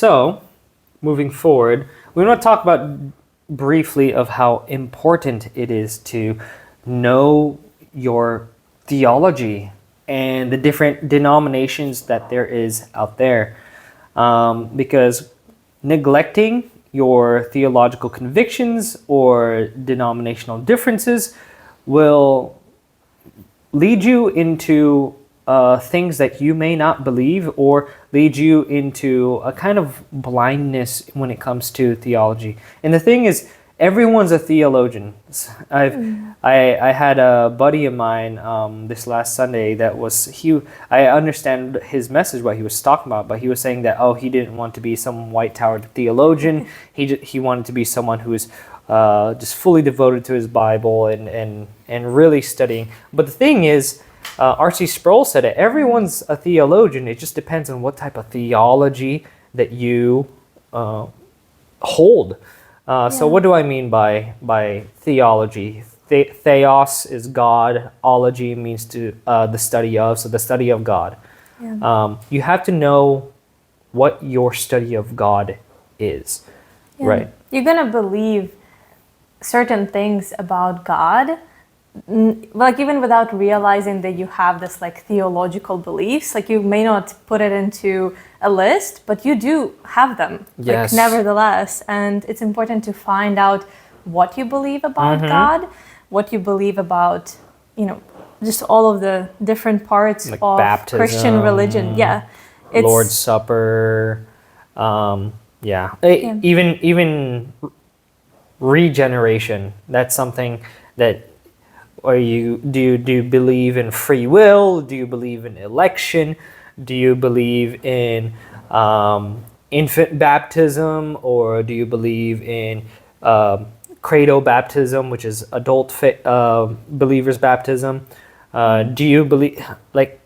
So, moving forward, we want to talk about briefly of how important it is to know your theology and the different denominations that there is out there. Because neglecting your theological convictions or denominational differences will lead you into things that you may not believe, or lead you into a kind of blindness when it comes to theology. And the thing is, everyone's a theologian. I had a buddy of mine this last Sunday that I understand his message, what he was talking about, but he was saying that he didn't want to be some white-towered theologian. He wanted to be someone who is just fully devoted to his Bible and really studying. But the thing is, R.C. Sproul said it, everyone's a theologian. It just depends on what type of theology that you hold. So what do I mean by theology? Theos is God. Ology means to the study of, so the study of God. Yeah. You have to know what your study of God is, right? You're going to believe certain things about God, like even without realizing that you have this like theological beliefs. Like you may not put it into a list, but you do have them, yes, like nevertheless. And it's important to find out what you believe about God, what you believe about, just all of the different parts like of baptism, Christian religion. It's Lord's Supper, even regeneration. That's something that, do you believe in free will? Do you believe in election? Do you believe in infant baptism, or do you believe in credo baptism, which is adult believers baptism? Do you believe like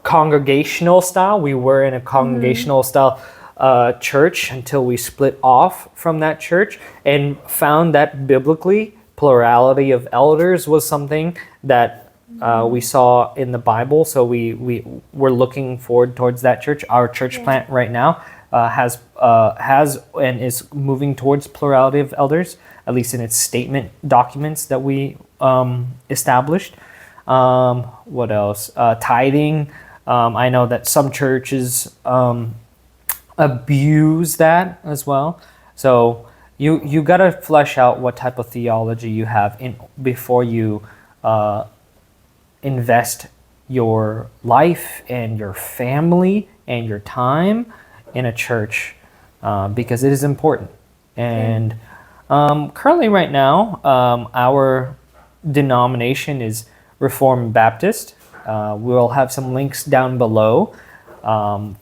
congregational style? We were in a congregational style church until we split off from that church and found that biblically plurality of elders was something that we saw in the Bible. So we were looking forward towards that church. Our church plant right now has and is moving towards plurality of elders, at least in its statement documents that we established. What else? Tithing. I know that some churches abuse that as well. So you got to flesh out what type of theology you have before you invest your life and your family and your time in a church, because it is important. And currently right now, our denomination is Reformed Baptist. We'll have some links down below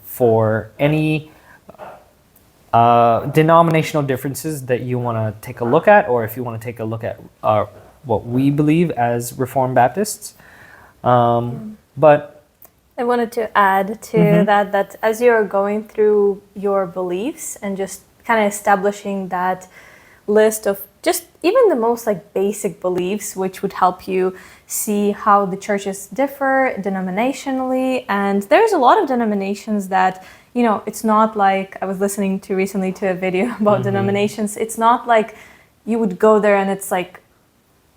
for any denominational differences that you want to take a look at, or if you want to take a look at what we believe as Reformed Baptists. But I wanted to add to that as you're going through your beliefs and just kind of establishing that list of just even the most like basic beliefs, which would help you see how the churches differ denominationally. And there's a lot of denominations that, it's not like, I was listening to recently to a video about denominations. It's not like you would go there and it's like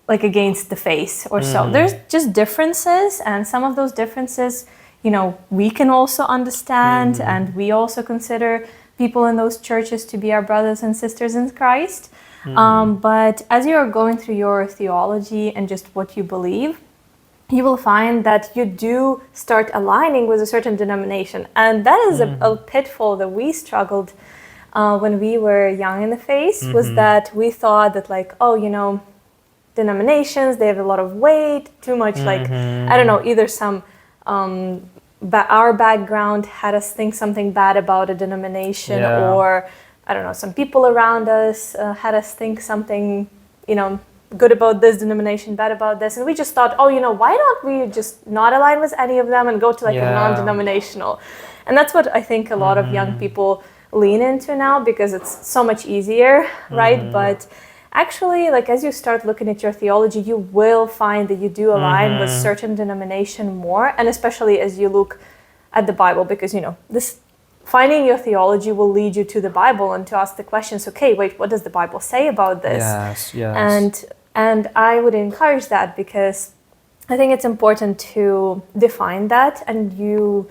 against the face or so. There's just differences, and some of those differences, we can also understand, and we also consider people in those churches to be our brothers and sisters in Christ. But as you're going through your theology and just what you believe, you will find that you do start aligning with a certain denomination. And that is a pitfall that we struggled when we were young in the faith, was that we thought that like, denominations, they have a lot of weight, too much like, I don't know, either some, our background had us think something bad about a denomination, or I don't know, some people around us had us think something, good about this denomination, bad about this. And we just thought, why don't we just not align with any of them and go to like a non-denominational? And that's what I think a lot of young people lean into now, because it's so much easier, right? But actually, like as you start looking at your theology, you will find that you do align with certain denomination more, and especially as you look at the Bible, because this finding your theology will lead you to the Bible and to ask the questions, okay, wait, what does the Bible say about this? Yes. And I would encourage that, because I think it's important to define that, and you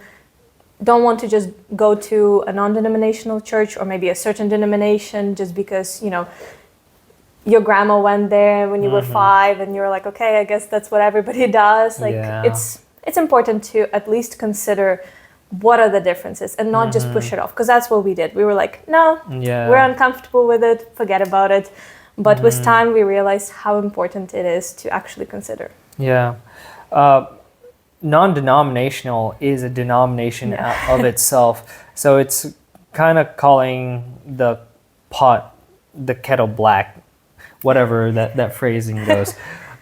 don't want to just go to a non-denominational church or maybe a certain denomination just because, your grandma went there when you were 5 and you're like, okay, I guess that's what everybody does. Like, it's important to at least consider what are the differences and not just push it off, because that's what we did. We were like, no, we're uncomfortable with it, forget about it. But with time, we realized how important it is to actually consider. Yeah. Non-denominational is a denomination of itself. So it's kind of calling the pot the kettle black, whatever that phrasing goes.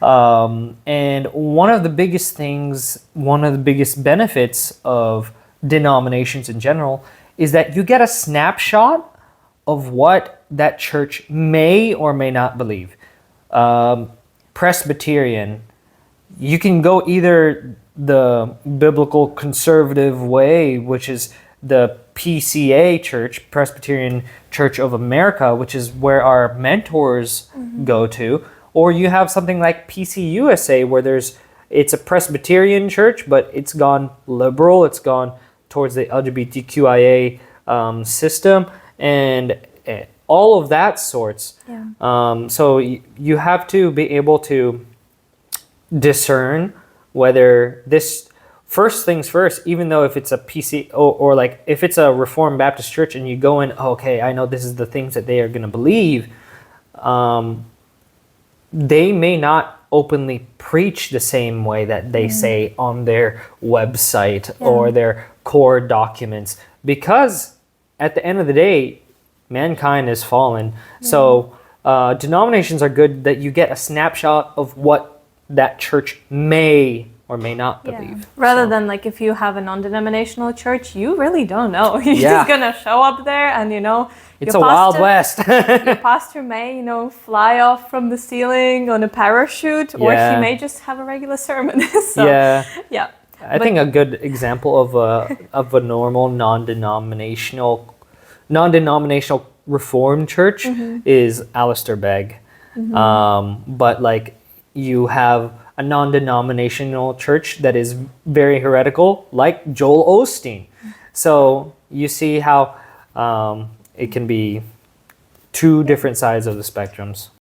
And one of the biggest benefits of denominations in general is that you get a snapshot of what that church may or may not believe. Presbyterian, you can go either the biblical conservative way, which is the PCA church, Presbyterian Church of America, which is where our mentors go to, or you have something like PCUSA, where it's a Presbyterian church, but it's gone liberal, it's gone towards the LGBTQIA system, and all of that sorts. So you have to be able to discern whether this, first things first, even though if it's a PC or like if it's a Reformed Baptist church and you go in, okay, I know this is the things that they are going to believe, they may not openly preach the same way that they say on their website or their core documents, because at the end of the day, mankind is fallen. So denominations are good that you get a snapshot of what that church may or may not believe. Rather than like if you have a non-denominational church, you really don't know. You're just gonna show up there and it's a Wild West. Your pastor may, fly off from the ceiling on a parachute, or he may just have a regular sermon. I think a good example of a normal non-denominational Reformed church is Alistair Begg. But like you have a non-denominational church that is very heretical, like Joel Osteen. So you see how it can be two different sides of the spectrums.